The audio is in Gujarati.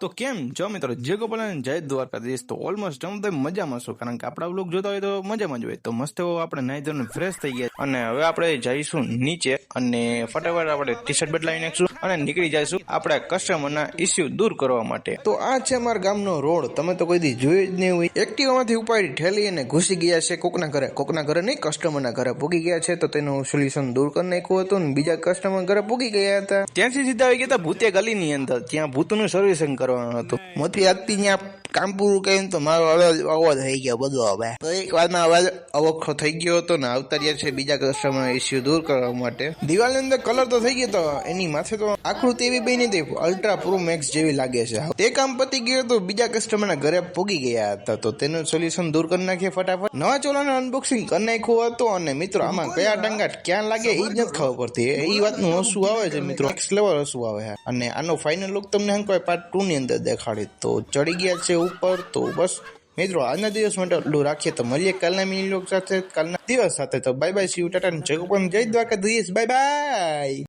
તો કેમ જો મિત્રો જય ગોપાલ અને જય દ્વારકાધીશ તો ઓલમોસ્ટ તમે મજામાં છો કારણ કે આપણા વ્લોગ જોતા હોય તો મજામાં જ હોય તો મસ્ત આપણે નાઈ ધોઈને ફ્રેશ થઈ ગયા અને હવે આપણે જઈશું નીચે અને ફટાફટ આપણે ટી શર્ટ બદલાવી નાખશું અને નીકળી જઈશું આપણા કસ્ટમરના ઇસ્યુ દૂર કરવા માટે। તો આ છે અમારા ગામનો રોડ, તમે તો કોઈ દી જોઈ જ નહીં હોય। એક્ટિવામાંથી ઉપાડી ઠેલી અને ઘૂસી ગયા છે કોકના ઘરે નહીં, કસ્ટમરના ઘરે પૂગી ગયા છે તો તેનું સોલ્યુશન દૂર કરી નાખ્યું હતું ને બીજા કસ્ટમર ઘરે પૂગી ગયા હતા। ત્યાંથી સીધા આવી ગયા હતા ભૂતિયા ગલીની અંદર, ત્યાં ભૂતનું સર્વિસિંગ કરવાનું હતું। મોતી આજથી ત્યાં કામ પૂરું કરીને તો મારો અવાજ થઈ ગયો બધો। હવે તો એક વાતમાં અવાજ અવખો થઈ ગયો હતો ને આવતા રહ્યા છે બીજા કસ્ટમર ઇસ્યુ દૂર કરવા માટે। દિવાલની અંદર કલર તો થઈ ગયો તો એની માથે તો આકૃતિ એવી બની હતી અલ્ટ્રા પ્રો મેક્સ જેવી લાગે છે। તે કામ પતી ગયું તો બીજા કસ્ટમરના ઘરે પૂગી ગયા હતા તો તેનું સોલ્યુશન દૂર કરી નાખીએ ફટાફટ। નવા ચોલાનું અનબોક્સિંગ કરી નાખ્યું હતું અને મિત્રો આમાં કયા ટાંગા ક્યાં લાગે એ જ નથી ખબર પડતી, એ વાતનું હસવું આવે છે મિત્રો, નેક્સ્ટ લેવલ હસવું આવે છે। અને આનો ફાઇનલ લુક તમને કોઈ પાર્ટ 2 ની અંદર દેખાડી તો ચડી ગયા છે ઉપર। તો બસ મિત્રો આજના દિવસ માટે એટલું રાખીએ તો મળીએ કાલના મિની લોક સાથે, કાલના દિવસ સાથે। તો bye bye, C you, Tata, જય ગોપાલ, જય દ્વારકાધીશ, બાય બાય।